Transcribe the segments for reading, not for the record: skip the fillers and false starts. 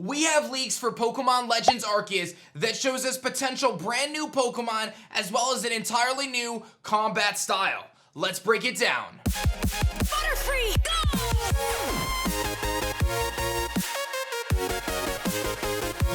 We have leaks for Pokemon Legends Arceus that shows us potential brand new Pokemon as well as an entirely new combat style. Let's break it down. Butterfree, go!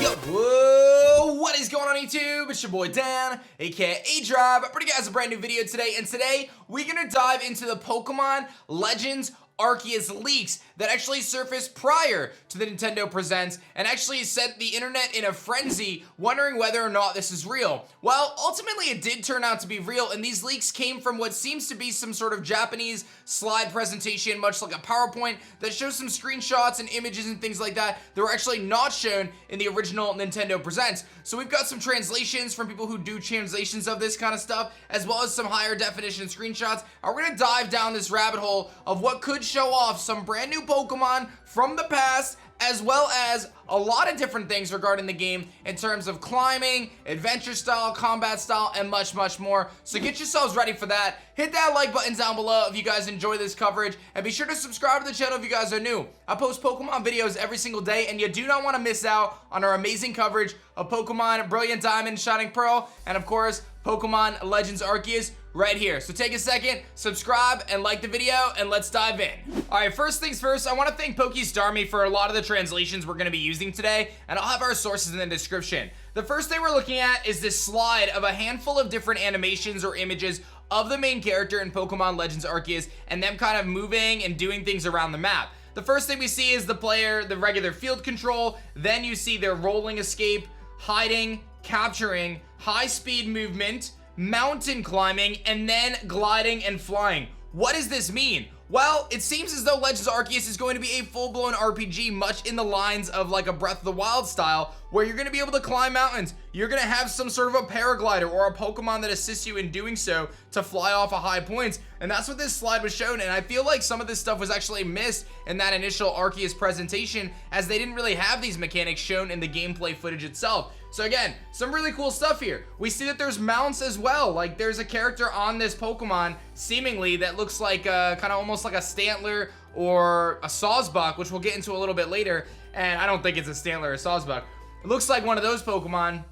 Yo, whoa, what is going on YouTube? It's your boy Dan, aka A-Drive, bringing you guys a brand new video today, and today we're gonna dive into the Pokemon Legends Arceus leaks that actually surfaced prior to the Nintendo Presents and actually set the internet in a frenzy wondering whether or not this is real. Well, ultimately it did turn out to be real, and these leaks came from what seems to be some sort of Japanese slide presentation, much like a PowerPoint, that shows some screenshots and images and things like that that were actually not shown in the original Nintendo Presents. So we've got some translations from people who do translations of this kind of stuff, as well as some higher definition screenshots, and we're gonna dive down this rabbit hole of what could show off some brand new Pokemon from the past, as well as a lot of different things regarding the game in terms of climbing, adventure style, combat style, and much, much more. So get yourselves ready for that. Hit that like button down below if you guys enjoy this coverage, and be sure to subscribe to the channel if you guys are new. I post Pokemon videos every single day, and you do not want to miss out on our amazing coverage of Pokemon Brilliant Diamond, Shining Pearl, and of course, Pokemon Legends Arceus right here. So take a second, subscribe, and like the video, and let's dive in. All right, first things first, I want to thank PokeStarMie for a lot of the translations we're going to be using today, and I'll have our sources in the description. The first thing we're looking at is this slide of a handful of different animations or images of the main character in Pokemon Legends Arceus, and them kind of moving and doing things around the map. The first thing we see is the player, the regular field control, then you see their rolling escape, hiding, capturing, high speed movement, mountain climbing, and then gliding and flying. What does this mean? Well, it seems as though Legends Arceus is going to be a full-blown RPG, much in the lines of like a Breath of the Wild style, where you're going to be able to climb mountains. You're going to have some sort of a paraglider or a Pokemon that assists you in doing so to fly off of high points. And that's what this slide was shown, and I feel like some of this stuff was actually missed in that initial Arceus presentation, as they didn't really have these mechanics shown in the gameplay footage itself. So again, some really cool stuff here. We see that there's mounts as well. Like there's a character on this Pokemon seemingly that looks like kind of almost like a Stantler or a Sawsbuck, which we'll get into a little bit later. And I don't think it's a Stantler or a Sawsbuck. It looks like one of those Pokemon.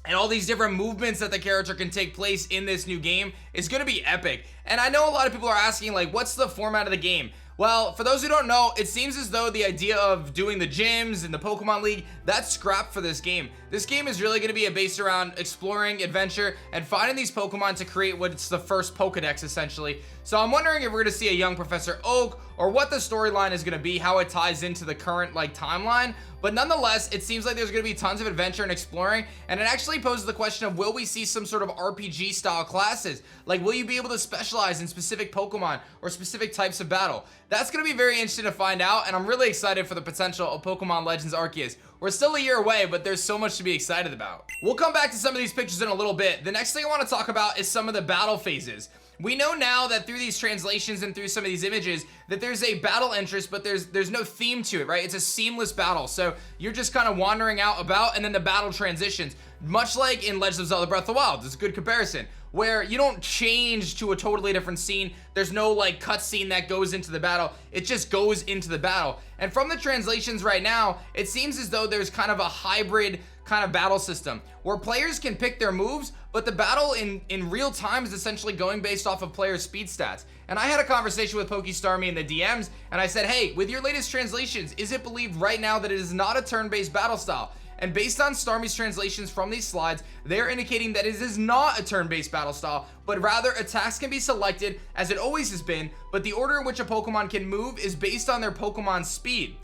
And all these different movements that the character can take place in this new game is going to be epic. And I know a lot of people are asking, like, what's the format of the game? Well, for those who don't know, it seems as though the idea of doing the gyms and the Pokemon League, that's scrapped for this game. This game is really going to be based around exploring, adventure, and finding these Pokemon to create what's the first Pokedex, essentially. So I'm wondering if we're going to see a young Professor Oak, or what the storyline is going to be, how it ties into the current, like, timeline. But nonetheless, it seems like there's going to be tons of adventure and exploring, and it actually poses the question of, will we see some sort of RPG style classes? Like, will you be able to specialize in specific Pokemon or specific types of battle? That's going to be very interesting to find out, and I'm really excited for the potential of Pokemon Legends Arceus. We're still a year away, but there's so much to be excited about. We'll come back to some of these pictures in a little bit. The next thing I want to talk about is some of the battle phases. We know now that through these translations and through some of these images that there's a battle interest, but there's no theme to it, right? It's a seamless battle. So you're just kind of wandering out about, and then the battle transitions. Much like in Legend of Zelda Breath of the Wild, it's a good comparison, where you don't change to a totally different scene. There's no like cutscene that goes into the battle. It just goes into the battle. And from the translations right now, it seems as though there's kind of a hybrid kind of battle system where players can pick their moves, but the battle in real time is essentially going based off of players' speed stats. And I had a conversation with PokeStarMie in the DMs, and I said, hey, with your latest translations, is it believed right now that it is not a turn-based battle style? And based on Starmie's translations from these slides, they're indicating that it is not a turn-based battle style, but rather attacks can be selected as it always has been, but the order in which a Pokemon can move is based on their Pokemon's speed.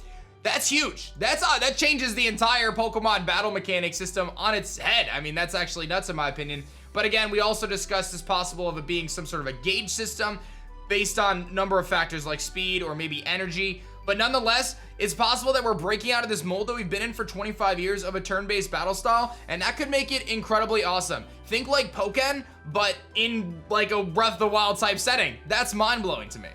That's huge. That changes the entire Pokemon battle mechanic system on its head. I mean, that's actually nuts in my opinion. But again, we also discussed as possible of it being some sort of a gauge system based on number of factors like speed or maybe energy. But nonetheless, it's possible that we're breaking out of this mold that we've been in for 25 years of a turn-based battle style, and that could make it incredibly awesome. Think like Pokken, but in like a Breath of the Wild type setting. That's mind-blowing to me.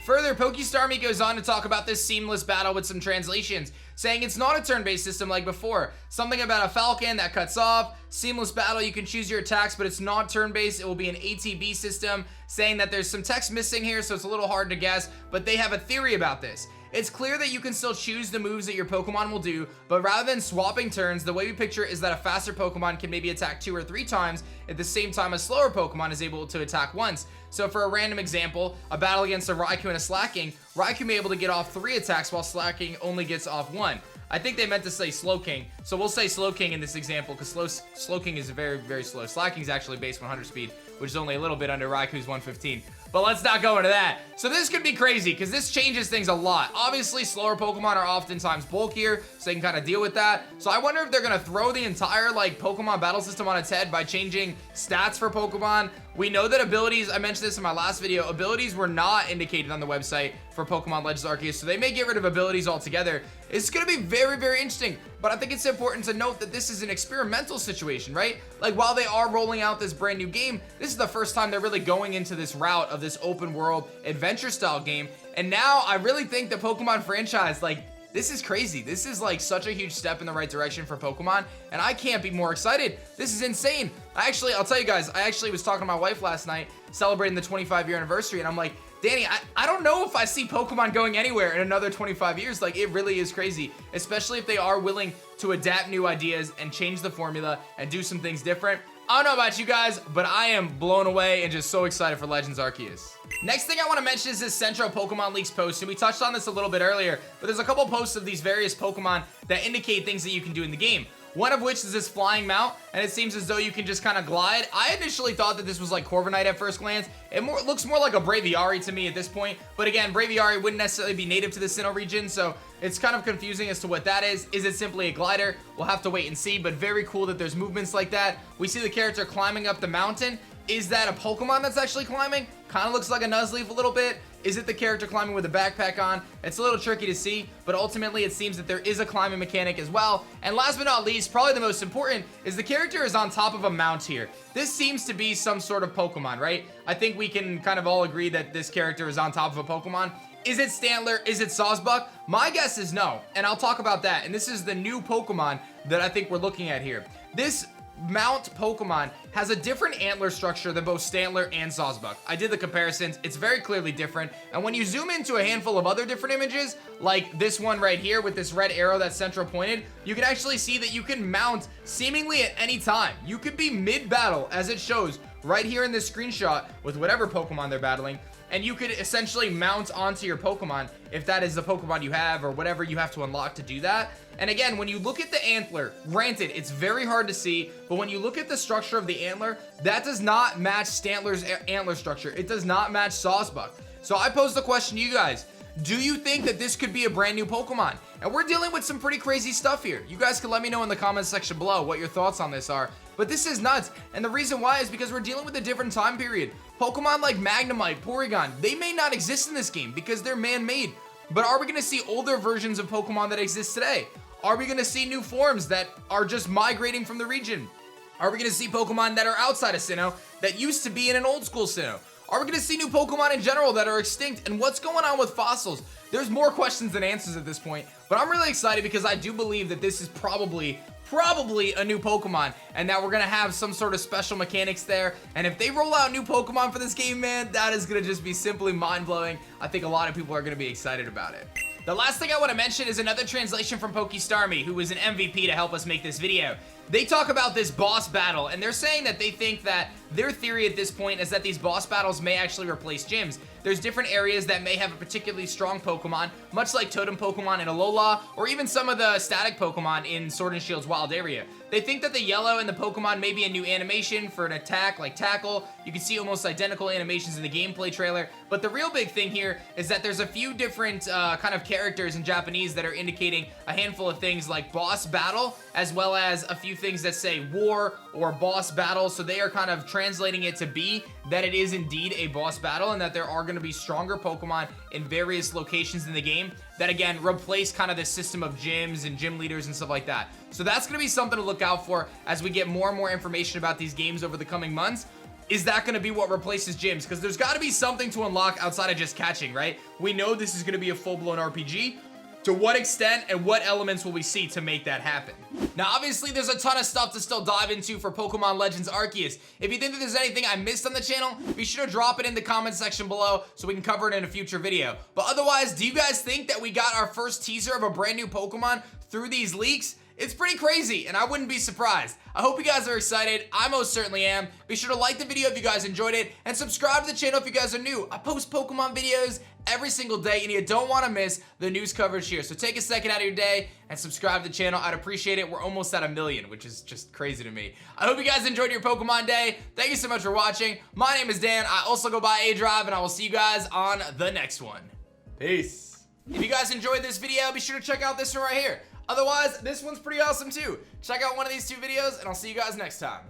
Further, PokeStarMie goes on to talk about this seamless battle with some translations, saying it's not a turn-based system like before. Something about a falcon that cuts off, seamless battle, you can choose your attacks, but it's not turn-based, it will be an ATB system, saying that there's some text missing here, so it's a little hard to guess, but they have a theory about this. It's clear that you can still choose the moves that your Pokemon will do, but rather than swapping turns, the way we picture it is that a faster Pokemon can maybe attack 2 or 3 times at the same time a slower Pokemon is able to attack once. So for a random example, a battle against a Raikou and a Slaking, Raikou may be able to get off 3 attacks while Slaking only gets off 1. I think they meant to say Slowking, so we'll say Slowking in this example because Slowking is very, very slow. Slaking is actually base 100 speed, which is only a little bit under Raikou's 115. But let's not go into that. So this could be crazy because this changes things a lot. Obviously, slower Pokemon are oftentimes bulkier, so they can kind of deal with that. So I wonder if they're going to throw the entire like Pokemon battle system on its head by changing stats for Pokemon. We know that abilities, I mentioned this in my last video, abilities were not indicated on the website for Pokemon Legends Arceus, so they may get rid of abilities altogether. It's going to be very, very interesting, but I think it's important to note that this is an experimental situation, right? Like, while they are rolling out this brand new game, this is the first time they're really going into this route of this open world adventure style game, and now I really think the Pokemon franchise, like, this is crazy. This is like such a huge step in the right direction for Pokemon, and I can't be more excited. This is insane. I'll tell you guys, I actually was talking to my wife last night, celebrating the 25-year anniversary, and I'm like, Danny, I don't know if I see Pokemon going anywhere in another 25 years. Like, it really is crazy, especially if they are willing to adapt new ideas and change the formula and do some things different. I don't know about you guys, but I am blown away and just so excited for Legends Arceus. Next thing I want to mention is this Central Pokemon Leaks post, and we touched on this a little bit earlier, but there's a couple posts of these various Pokemon that indicate things that you can do in the game. One of which is this flying mount, and it seems as though you can just kind of glide. I initially thought that this was like Corviknight at first glance. It looks more like a Braviary to me at this point, but again, Braviary wouldn't necessarily be native to the Sinnoh region, so it's kind of confusing as to what that is. Is it simply a glider? We'll have to wait and see, but very cool that there's movements like that. We see the character climbing up the mountain. Is that a Pokemon that's actually climbing? Kind of looks like a Nuzleaf a little bit. Is it the character climbing with a backpack on? It's a little tricky to see, but ultimately it seems that there is a climbing mechanic as well. And last but not least, probably the most important, is the character is on top of a mount here. This seems to be some sort of Pokemon, right? I think we can kind of all agree that this character is on top of a Pokemon. Is it Stantler? Is it Sawsbuck? My guess is no, and I'll talk about that. And this is the new Pokemon that I think we're looking at here. This Mount Pokemon has a different antler structure than both Stantler and Sawsbuck. I did the comparisons. It's very clearly different. And when you zoom into a handful of other different images, like this one right here with this red arrow that's central pointed, you can actually see that you can mount seemingly at any time. You could be mid-battle, as it shows right here in this screenshot with whatever Pokemon they're battling, and you could essentially mount onto your Pokemon if that is the Pokemon you have or whatever you have to unlock to do that. And again, when you look at the antler, granted, it's very hard to see, but when you look at the structure of the antler, that does not match Stantler's antler structure. It does not match Sawsbuck. So I posed the question to you guys. Do you think that this could be a brand new Pokemon? And we're dealing with some pretty crazy stuff here. You guys can let me know in the comments section below what your thoughts on this are. But this is nuts. And the reason why is because we're dealing with a different time period. Pokemon like Magnemite, Porygon, they may not exist in this game because they're man-made. But are we going to see older versions of Pokemon that exist today? Are we going to see new forms that are just migrating from the region? Are we going to see Pokemon that are outside of Sinnoh that used to be in an old school Sinnoh? Are we going to see new Pokemon in general that are extinct? And what's going on with fossils? There's more questions than answers at this point, but I'm really excited because I do believe that this is probably a new Pokemon, and that we're gonna have some sort of special mechanics there. And if they roll out new Pokemon for this game, man, that is gonna just be simply mind-blowing. I think a lot of people are gonna be excited about it. The last thing I want to mention is another translation from PokeStarmie, who was an MVP to help us make this video. They talk about this boss battle, and they're saying that they think that their theory at this point is that these boss battles may actually replace gyms. There's different areas that may have a particularly strong Pokemon, much like Totem Pokemon in Alola, or even some of the static Pokemon in Sword and Shield's Wild Area. They think that the yellow in the Pokemon may be a new animation for an attack like Tackle. You can see almost identical animations in the gameplay trailer, but the real big thing here is that there's a few different kind of characters in Japanese that are indicating a handful of things like boss battle, as well as a few things that say war or boss battle. So they are kind of translating it to be that it is indeed a boss battle, and that there are going to be stronger Pokemon in various locations in the game that, again, replace kind of the system of gyms and gym leaders and stuff like that. So that's going to be something to look out for as we get more and more information about these games over the coming months. Is that going to be what replaces gyms? Because there's got to be something to unlock outside of just catching, right? We know this is going to be a full-blown RPG. To what extent and what elements will we see to make that happen? Now, obviously, there's a ton of stuff to still dive into for Pokemon Legends Arceus. If you think that there's anything I missed on the channel, be sure to drop it in the comment section below so we can cover it in a future video. But otherwise, do you guys think that we got our first teaser of a brand new Pokemon through these leaks? It's pretty crazy, and I wouldn't be surprised. I hope you guys are excited. I most certainly am. Be sure to like the video if you guys enjoyed it, and subscribe to the channel if you guys are new. I post Pokemon videos every single day, and you don't want to miss the news coverage here. So take a second out of your day and subscribe to the channel. I'd appreciate it. We're almost at 1 million, which is just crazy to me. I hope you guys enjoyed your Pokemon day. Thank you so much for watching. My name is Dan. I also go by A-Drive, and I will see you guys on the next one. Peace. If you guys enjoyed this video, be sure to check out this one right here. Otherwise, this one's pretty awesome too. Check out one of these two videos, and I'll see you guys next time.